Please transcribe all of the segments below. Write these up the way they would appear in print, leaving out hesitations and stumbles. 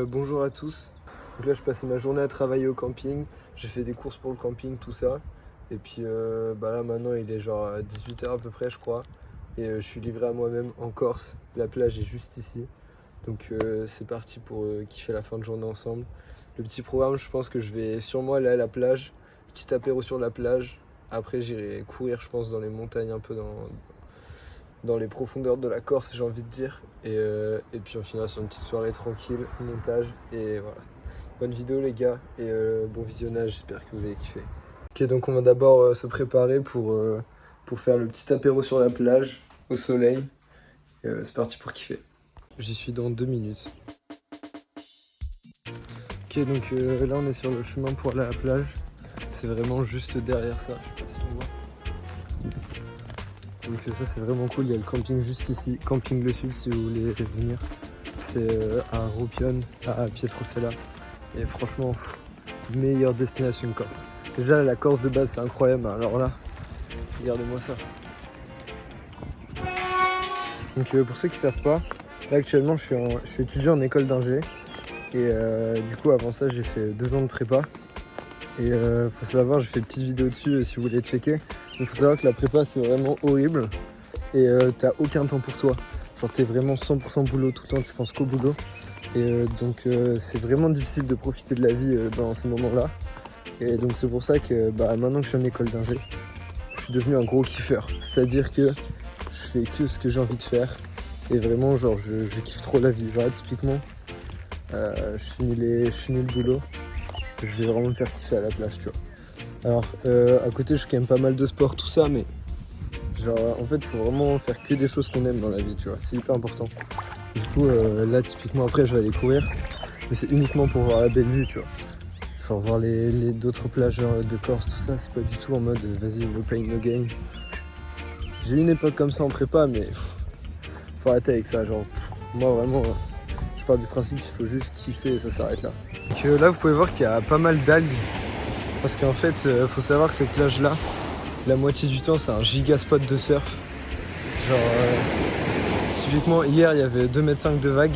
Bonjour à tous. Donc là, je passais ma journée à travailler au camping. J'ai fait des courses pour le camping, tout ça. Et puis là, maintenant, il est genre 18h à peu près, je crois. Et je suis livré à moi-même en Corse. La plage est juste ici. Donc c'est parti pour kiffer la fin de journée ensemble. Le petit programme, je pense que je vais sûrement aller à la plage. Petit apéro sur la plage. Après, j'irai courir, je pense, dans les montagnes, un peu dans les profondeurs de la Corse, j'ai envie de dire. Et puis on finira sur une petite soirée tranquille, montage. Et voilà. Bonne vidéo les gars, et bon visionnage, j'espère que vous avez kiffé. Ok, donc on va d'abord se préparer pour faire le petit apéro sur la plage, au soleil. C'est parti pour kiffer. J'y suis dans 2 minutes. Ok, donc là on est sur le chemin pour aller à la plage. C'est vraiment juste derrière ça, je sais pas si on voit. Donc ça c'est vraiment cool, il y a le camping juste ici, Camping Le Sud si vous voulez venir. C'est à Roupione, à Pietrocella. Et franchement, meilleure destination de Corse. Déjà la Corse de base c'est incroyable, alors là, regardez-moi ça. Donc pour ceux qui savent pas, là actuellement je suis étudiant en école d'ingé. Et du coup avant ça j'ai fait 2 ans de prépa. Et faut savoir, j'ai fait une petite vidéo dessus si vous voulez checker. Il faut savoir que la prépa c'est vraiment horrible. Et t'as aucun temps pour toi. Genre t'es vraiment 100% boulot tout le temps, tu penses qu'au boulot. Et donc c'est vraiment difficile de profiter de la vie dans ces moments-là. Et donc c'est pour ça que maintenant que je suis en école d'ingé, je suis devenu un gros kiffeur. C'est-à-dire que je fais que ce que j'ai envie de faire. Et vraiment genre je kiffe trop la vie. Genre là, typiquement, je finis le boulot. Je vais vraiment me faire kiffer à la plage, tu vois. Alors à côté je fais quand même pas mal de sport, tout ça, mais genre en fait il faut vraiment faire que des choses qu'on aime dans la vie, tu vois. C'est hyper important. Du coup là typiquement après je vais aller courir, mais c'est uniquement pour voir la belle vue, tu vois. Genre voir les d'autres plages de Corse, tout ça, c'est pas du tout en mode vas-y no pain no gain. J'ai eu une époque comme ça en prépa, mais faut arrêter avec ça, genre moi vraiment je pars du principe qu'il faut juste kiffer et ça s'arrête là. Donc là vous pouvez voir qu'il y a pas mal d'algues, parce qu'en fait faut savoir que cette plage là, la moitié du temps c'est un giga spot de surf. Genre typiquement hier il y avait 2,5 m de vagues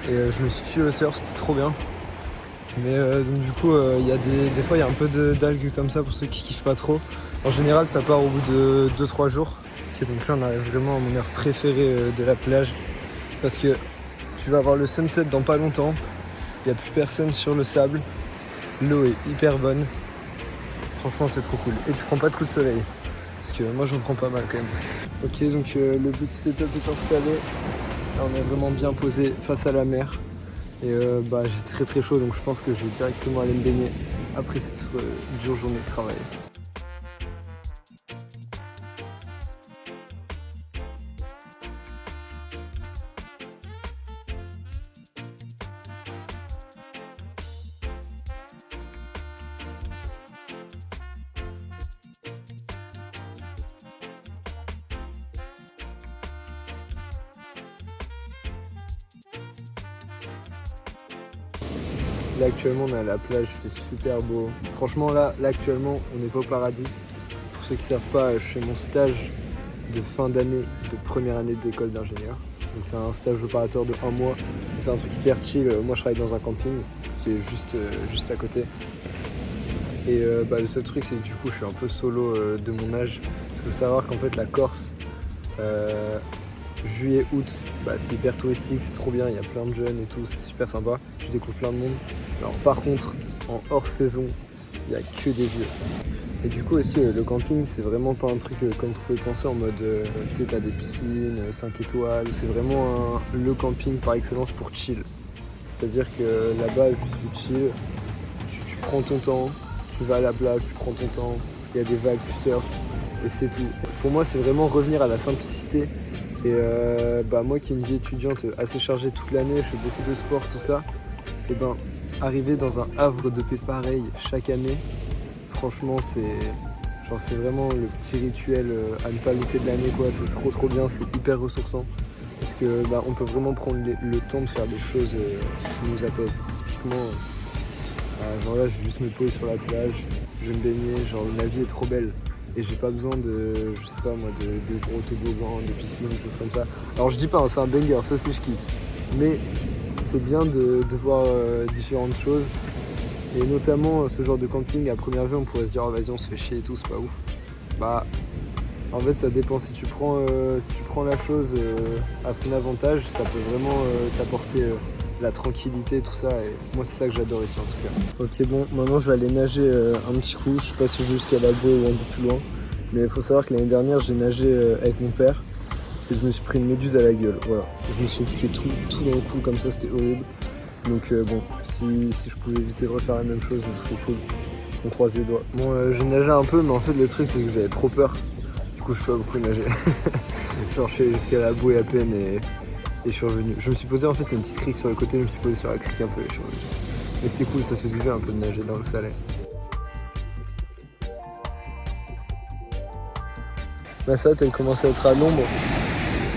et je me suis tué au surf, c'était trop bien. Mais donc du coup il y a des fois il y a un peu d'algues comme ça pour ceux qui kiffent pas trop. En général ça part au bout de 2-3 jours. Okay, donc là on arrive vraiment à mon heure préférée de la plage, parce que tu vas avoir le sunset dans pas longtemps, il n'y a plus personne sur le sable, l'eau est hyper bonne, franchement c'est trop cool. Et tu prends pas de coup de soleil, parce que moi j'en prends pas mal quand même. Ok, donc le petit setup est installé, là on est vraiment bien posé face à la mer. Et j'ai très très chaud, donc je pense que je vais directement aller me baigner après cette dure journée de travail. Là actuellement on est à la plage, il fait super beau. Franchement là actuellement on n'est pas au paradis. Pour ceux qui ne savent pas, je fais mon stage de fin d'année, de première année d'école d'ingénieur. Donc c'est un stage opérateur de 1 mois. C'est un truc hyper chill. Moi je travaille dans un camping qui est juste à côté. Et le seul truc c'est que du coup je suis un peu solo de mon âge. Parce qu'il faut savoir qu'en fait la Corse, juillet, août, c'est hyper touristique, c'est trop bien, il y a plein de jeunes et tout, c'est super sympa, tu découvres plein de monde. Alors par contre, en hors saison, il n'y a que des vieux. Et du coup aussi, le camping, c'est vraiment pas un truc comme vous pouvez penser en mode, tu sais, t'as des piscines, 5 étoiles, c'est vraiment le camping par excellence pour chill. C'est-à-dire que là-bas, juste tu chill, tu prends ton temps, tu vas à la plage, tu prends ton temps, il y a des vagues, tu surfes, et c'est tout. Pour moi, c'est vraiment revenir à la simplicité. Et moi qui ai une vie étudiante assez chargée toute l'année, je fais beaucoup de sport, tout ça, et arriver dans un havre de paix pareil chaque année, franchement c'est vraiment le petit rituel à ne pas louper de l'année, quoi. C'est trop bien, c'est hyper ressourçant, parce que on peut vraiment prendre le temps de faire des choses qui nous apaisent. Typiquement genre là je vais juste me poser sur la plage, je vais me baigner, genre la vie est trop belle. Et j'ai pas besoin de, je sais pas moi, de gros toboggans, de piscines, des choses comme ça. Alors je dis pas, c'est un banger, ça aussi je kiffe. Mais c'est bien de voir différentes choses. Et notamment ce genre de camping, à première vue on pourrait se dire oh, vas-y on se fait chier et tout, c'est pas ouf. Bah en fait ça dépend, si tu prends la chose à son avantage, ça peut vraiment t'apporter la tranquillité, tout ça, et moi c'est ça que j'adore ici en tout cas. Ok bon, maintenant je vais aller nager un petit coup, je sais pas si je vais jusqu'à la baie ou un peu plus loin, mais il faut savoir que l'année dernière j'ai nagé avec mon père et je me suis pris une méduse à la gueule, voilà. Je me suis piqué tout dans le cou comme ça, c'était horrible. Donc bon, si je pouvais éviter de refaire la même chose, ce serait cool. On croise les doigts. Bon, j'ai nagé un peu, mais en fait le truc c'est que j'avais trop peur. Du coup je peux pas beaucoup nager. Genre je suis allé jusqu'à la bouée à peine et je suis revenu. Je me suis posé en fait une petite crique sur le côté, je me suis posé sur la crique un peu et je suis revenu. Mais c'était cool, ça fait du bien un peu de nager dans le salé. Ma satte elle commence à être à l'ombre.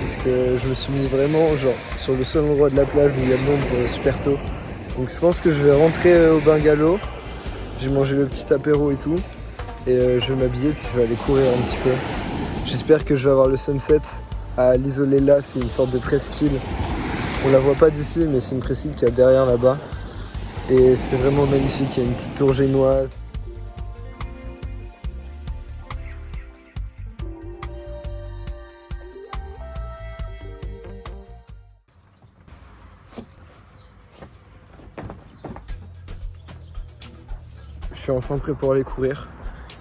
Parce que je me suis mis vraiment genre sur le seul endroit de la plage où il y a de l'ombre super tôt. Donc je pense que je vais rentrer au bungalow. J'ai mangé le petit apéro et tout. Et je vais m'habiller puis je vais aller courir un petit peu. J'espère que je vais avoir le sunset à l'Isolela, c'est une sorte de presqu'île. On la voit pas d'ici mais c'est une presqu'île qu'il y a derrière là-bas. Et c'est vraiment magnifique, il y a une petite tour génoise. Je suis enfin prêt pour aller courir.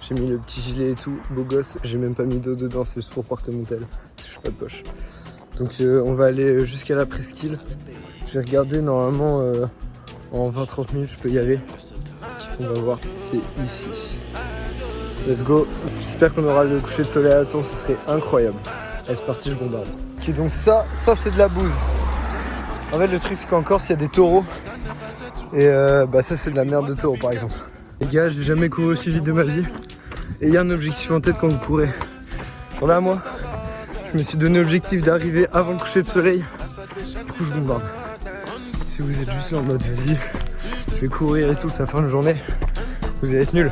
J'ai mis le petit gilet et tout, beau gosse. J'ai même pas mis d'eau dedans, c'est juste pour porter mon tel, parce que je suis pas de poche. Donc on va aller jusqu'à la presqu'île. J'ai regardé, normalement en 20-30 minutes je peux y aller. On va voir, c'est ici. Let's go. J'espère qu'on aura le coucher de soleil à temps, ce serait incroyable. Allez c'est parti, je bombarde. Ok, donc ça c'est de la bouse. En fait le truc c'est qu'en Corse il y a des taureaux. Et ça c'est de la merde de taureau par exemple. Les gars, j'ai jamais couru aussi vite de ma vie. Et il y a un objectif en tête quand vous courez. Genre là, moi, je me suis donné l'objectif d'arriver avant le coucher de soleil. Du coup, je bombarde. Si vous êtes juste là en mode, vas-y, je vais courir et tout, c'est la fin de journée, vous allez être nuls.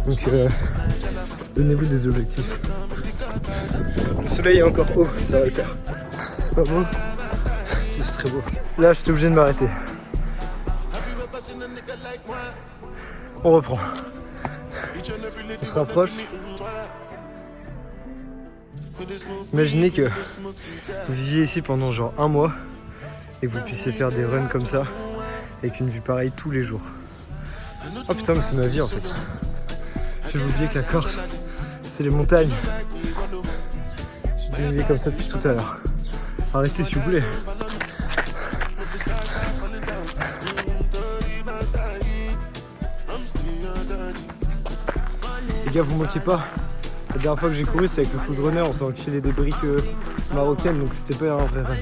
Donc, donnez-vous des objectifs. Le soleil est encore haut, ça va le faire. C'est pas beau? Si, c'est très beau. Là, j'étais obligé de m'arrêter. On reprend. On se rapproche. Imaginez que vous viviez ici pendant genre un mois et que vous puissiez faire des runs comme ça avec une vue pareille tous les jours. Oh putain, mais c'est ma vie en fait. J'ai oublié que la Corse, c'est les montagnes. J'ai dénivelé comme ça depuis tout à l'heure. Arrêtez si vous voulez. Les gars, vous moquez pas. La dernière fois que j'ai couru, c'est avec le food runner, on s'est enfilé des briques marocaines, donc c'était pas un vrai run.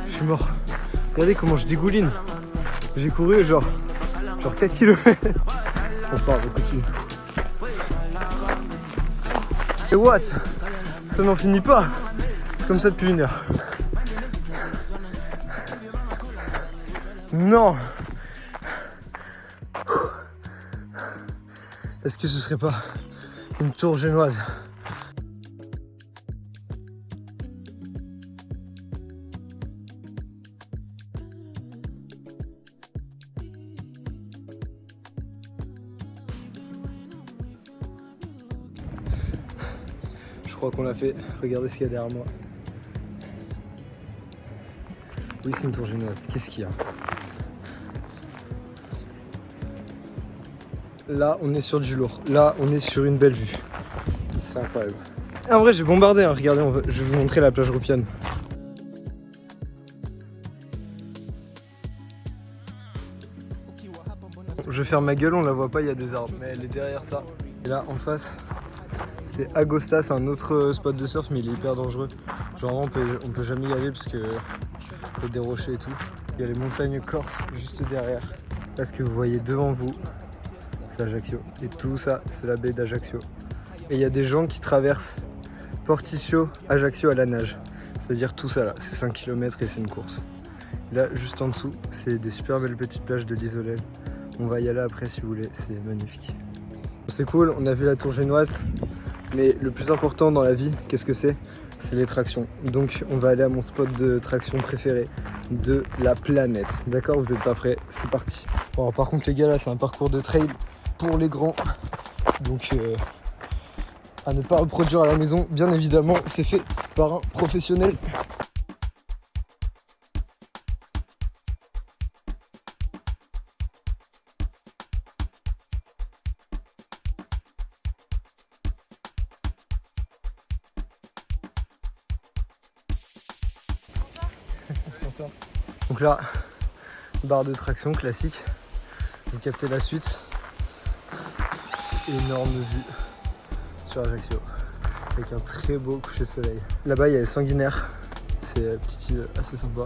Je suis mort. Regardez comment je dégouline. J'ai couru genre 4 km. On se parle, on continue. Et what? Ça n'en finit pas. C'est comme ça depuis 1 heure. Non. Est-ce que ce serait pas une tour génoise? Je crois qu'on l'a fait. Regardez ce qu'il y a derrière moi. Oui, c'est une tour génoise. Qu'est-ce qu'il y a? Là, on est sur du lourd. Là, on est sur une belle vue. C'est incroyable. En vrai, j'ai bombardé. Hein. Regardez, je vais vous montrer la plage Rupiane. Je vais faire ma gueule, on la voit pas, il y a des arbres. Mais elle est derrière ça. Et là, en face, c'est Agosta. C'est un autre spot de surf, mais il est hyper dangereux. Genre, on peut jamais y aller parce que il y a des rochers et tout. Il y a les montagnes corses juste derrière. Là, ce que vous voyez devant vous, c'est Ajaccio. Et tout ça, c'est la baie d'Ajaccio. Et il y a des gens qui traversent Porticcio, Ajaccio à la nage. C'est-à-dire tout ça là, c'est 5 km et c'est une course. Et là, juste en dessous, c'est des super belles petites plages de l'Isolel. On va y aller après si vous voulez, c'est magnifique. C'est cool, on a vu la tour génoise. Mais le plus important dans la vie, qu'est-ce que c'est? C'est les tractions. Donc on va aller à mon spot de traction préféré. de la planète. D'accord, vous êtes pas prêts? C'est parti. Bon, alors, par contre les gars, là c'est un parcours de trail pour les grands. Donc à ne pas reproduire à la maison, bien évidemment, c'est fait par un professionnel. Donc là, barre de traction classique, vous captez la suite, énorme vue sur Ajaccio, avec un très beau coucher de soleil. Là-bas il y a les Sanguinaires, c'est une petite île assez sympa.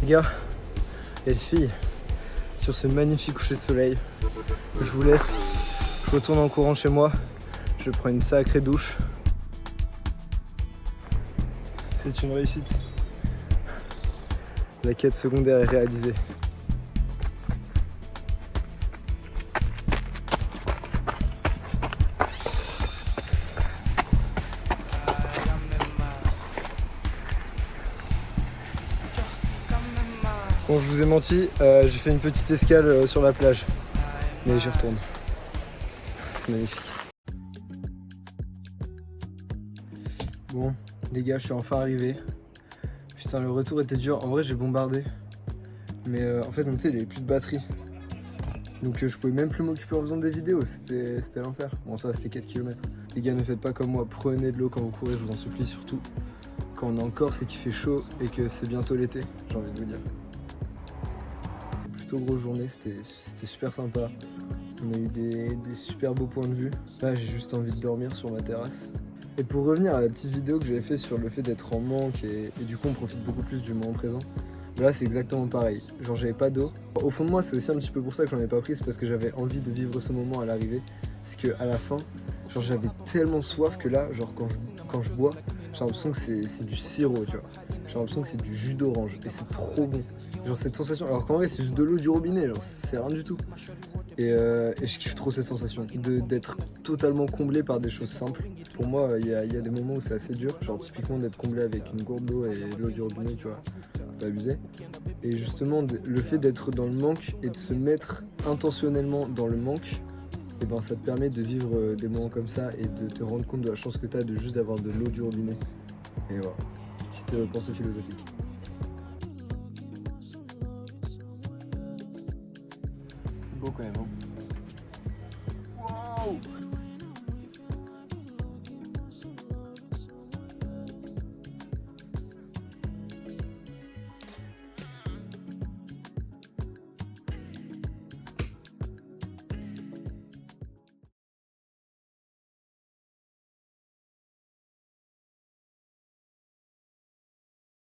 Les gars et les filles, sur ce magnifique coucher de soleil, je vous laisse, je retourne en courant chez moi, je prends une sacrée douche. C'est une réussite. La quête secondaire est réalisée. Bon, je vous ai menti, j'ai fait une petite escale sur la plage, mais j'y retourne. C'est magnifique. Bon, les gars, je suis enfin arrivé. Putain, le retour était dur. En vrai, j'ai bombardé. Mais en fait, tu sais, il n'y avait plus de batterie. Donc je pouvais même plus m'occuper en faisant des vidéos. C'était l'enfer. Bon, ça, c'était 4 km. Les gars, ne faites pas comme moi. Prenez de l'eau quand vous courez, je vous en supplie, surtout quand on est en Corse et qu'il fait chaud et que c'est bientôt l'été, j'ai envie de vous dire. Plutôt grosse journée, c'était super sympa. On a eu des super beaux points de vue. Là, j'ai juste envie de dormir sur ma terrasse. Et pour revenir à la petite vidéo que j'avais fait sur le fait d'être en manque et du coup on profite beaucoup plus du moment présent, là c'est exactement pareil. Genre j'avais pas d'eau. Au fond de moi c'est aussi un petit peu pour ça que j'en ai pas pris, c'est parce que j'avais envie de vivre ce moment à l'arrivée. C'est que à la fin, genre j'avais tellement soif que là, genre quand je bois, j'ai l'impression que c'est du sirop, tu vois. J'ai l'impression que c'est du jus d'orange et c'est trop bon. Genre cette sensation, alors qu'en vrai c'est juste de l'eau du robinet, genre c'est rien du tout. Et je kiffe trop cette sensation d'être totalement comblé par des choses simples. Pour moi, il y a des moments où c'est assez dur, genre typiquement d'être comblé avec une gourde d'eau et de l'eau du robinet, tu vois, faut pas abuser. Et justement, le fait d'être dans le manque et de se mettre intentionnellement dans le manque, et ben ça te permet de vivre des moments comme ça et de te rendre compte de la chance que tu as de juste avoir de l'eau du robinet. Et voilà, petite pensée philosophique. C'est beau quand même, hein. Wow!